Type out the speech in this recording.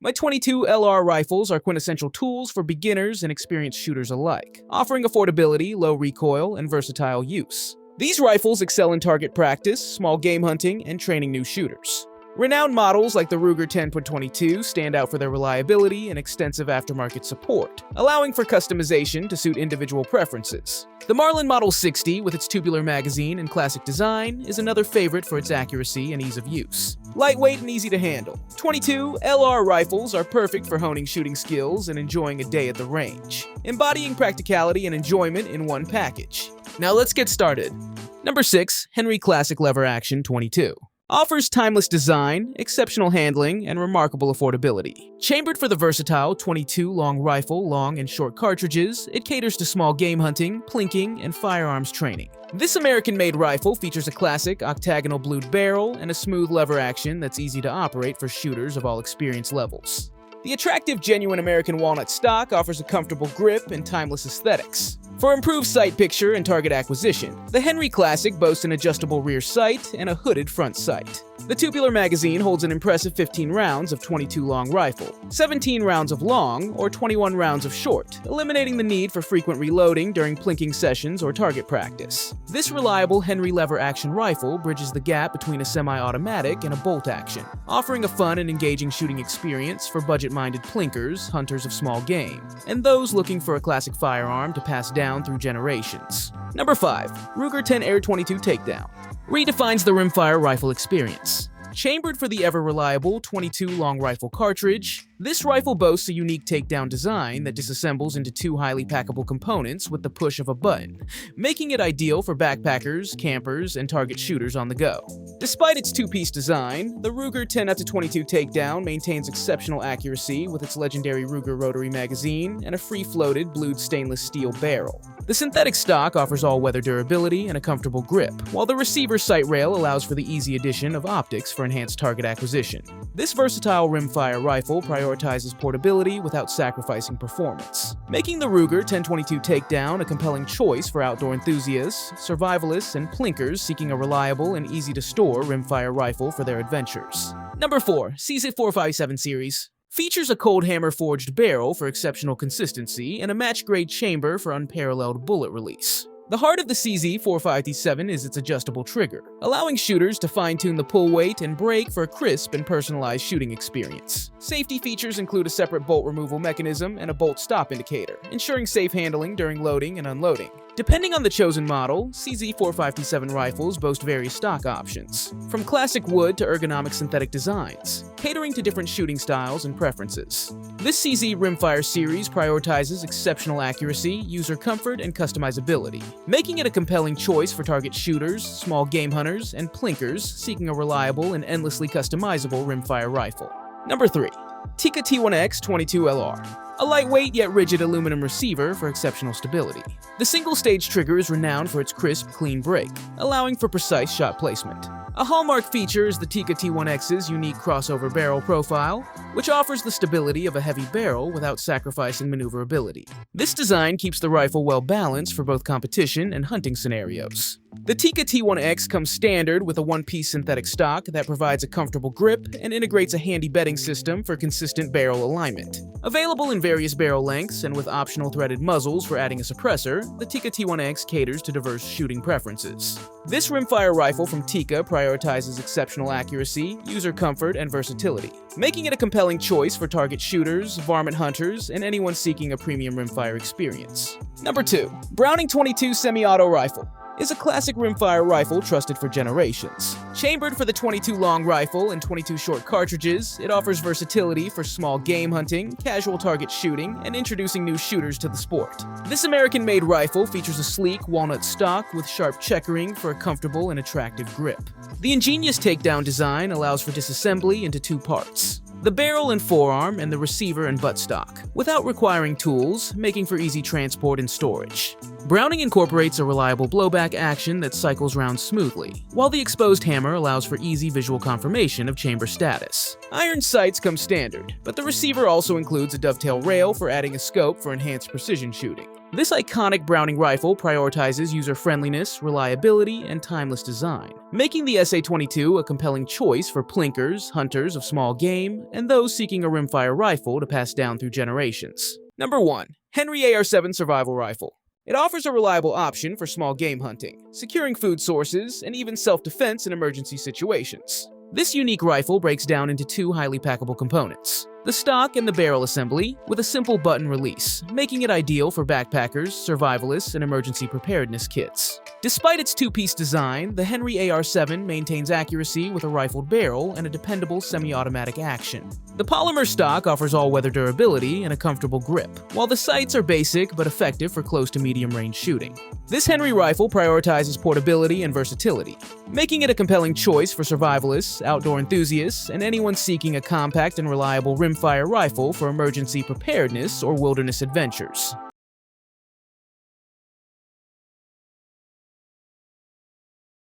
My .22 LR rifles are quintessential tools for beginners and experienced shooters alike, offering affordability, low recoil, and versatile use. These rifles excel in target practice, small game hunting, and training new shooters. Renowned models like the Ruger 10.22 stand out for their reliability and extensive aftermarket support, allowing for customization to suit individual preferences. The Marlin Model 60, with its tubular magazine and classic design, is another favorite for its accuracy and ease of use. Lightweight and easy to handle, .22 LR rifles are perfect for honing shooting skills and enjoying a day at the range, embodying practicality and enjoyment in one package. Now let's get started. Number 6. Henry Classic Lever Action .22 offers timeless design, exceptional handling, and remarkable affordability. Chambered for the versatile .22 long rifle, long and short cartridges, it caters to small game hunting, plinking, and firearms training. This American-made rifle features a classic octagonal blued barrel and a smooth lever action that's easy to operate for shooters of all experience levels. The attractive genuine American walnut stock offers a comfortable grip and timeless aesthetics. For improved sight picture and target acquisition, the Henry Classic boasts an adjustable rear sight and a hooded front sight. The tubular magazine holds an impressive 15 rounds of .22 long rifle, 17 rounds of long, or 21 rounds of short, eliminating the need for frequent reloading during plinking sessions or target practice. This reliable Henry lever action rifle bridges the gap between a semi-automatic and a bolt action, offering a fun and engaging shooting experience for budget-minded plinkers, hunters of small game, and those looking for a classic firearm to pass down through generations. Number 5. Ruger 10 Air .22 Takedown redefines the rimfire rifle experience. Chambered for the ever-reliable .22 long rifle cartridge, this rifle boasts a unique takedown design that disassembles into two highly packable components with the push of a button, making it ideal for backpackers, campers, and target shooters on the go. Despite its two-piece design, the Ruger 10-22 Takedown maintains exceptional accuracy with its legendary Ruger rotary magazine and a free-floated blued stainless steel barrel. The synthetic stock offers all-weather durability and a comfortable grip, while the receiver sight rail allows for the easy addition of optics for enhanced target acquisition. This versatile rimfire rifle prioritizes portability without sacrificing performance, making the Ruger 10-22 Takedown a compelling choice for outdoor enthusiasts, survivalists, and plinkers seeking a reliable and easy-to-store rimfire rifle for their adventures. Number 4. CZ 457 Series features a cold hammer forged barrel for exceptional consistency and a match-grade chamber for unparalleled bullet release. The heart of the CZ 457 is its adjustable trigger, allowing shooters to fine-tune the pull weight and brake for a crisp and personalized shooting experience. Safety features include a separate bolt removal mechanism and a bolt stop indicator, ensuring safe handling during loading and unloading. Depending on the chosen model, CZ 457 rifles boast various stock options, from classic wood to ergonomic synthetic designs, catering to different shooting styles and preferences. This CZ Rimfire series prioritizes exceptional accuracy, user comfort, and customizability, making it a compelling choice for target shooters, small game hunters, and plinkers seeking a reliable and endlessly customizable rimfire rifle. Number 3. Tikka T1X .22 LR, a lightweight yet rigid aluminum receiver for exceptional stability. The single-stage trigger is renowned for its crisp, clean break, allowing for precise shot placement. A hallmark feature is the Tikka T1X's unique crossover barrel profile, which offers the stability of a heavy barrel without sacrificing maneuverability. This design keeps the rifle well balanced for both competition and hunting scenarios. The Tikka T1X comes standard with a one-piece synthetic stock that provides a comfortable grip and integrates a handy bedding system for consistent barrel alignment. Available in various barrel lengths and with optional threaded muzzles for adding a suppressor, the Tikka T1X caters to diverse shooting preferences. This rimfire rifle from Tikka prioritizes exceptional accuracy, user comfort, and versatility, making it a compelling choice for target shooters, varmint hunters, and anyone seeking a premium rimfire experience. Number 2. Browning .22 Semi-Auto Rifle is a classic rimfire rifle trusted for generations. Chambered for the .22 long rifle and .22 short cartridges, it offers versatility for small game hunting, casual target shooting, and introducing new shooters to the sport. This American-made rifle features a sleek walnut stock with sharp checkering for a comfortable and attractive grip. The ingenious takedown design allows for disassembly into two parts: the barrel and forearm, and the receiver and buttstock, without requiring tools, making for easy transport and storage. Browning incorporates a reliable blowback action that cycles round smoothly, while the exposed hammer allows for easy visual confirmation of chamber status. Iron sights come standard, but the receiver also includes a dovetail rail for adding a scope for enhanced precision shooting. This iconic Browning rifle prioritizes user-friendliness, reliability, and timeless design, making the SA-22 a compelling choice for plinkers, hunters of small game, and those seeking a rimfire rifle to pass down through generations. Number 1. Henry AR-7 Survival Rifle. It offers a reliable option for small game hunting, securing food sources, and even self-defense in emergency situations. This unique rifle breaks down into two highly packable components: the stock and the barrel assembly, with a simple button release, making it ideal for backpackers, survivalists, and emergency preparedness kits. Despite its two-piece design, the Henry AR-7 maintains accuracy with a rifled barrel and a dependable semi-automatic action. The polymer stock offers all-weather durability and a comfortable grip, while the sights are basic but effective for close to medium-range shooting. This Henry rifle prioritizes portability and versatility, making it a compelling choice for survivalists, outdoor enthusiasts, and anyone seeking a compact and reliable rimfire rifle for emergency preparedness or wilderness adventures.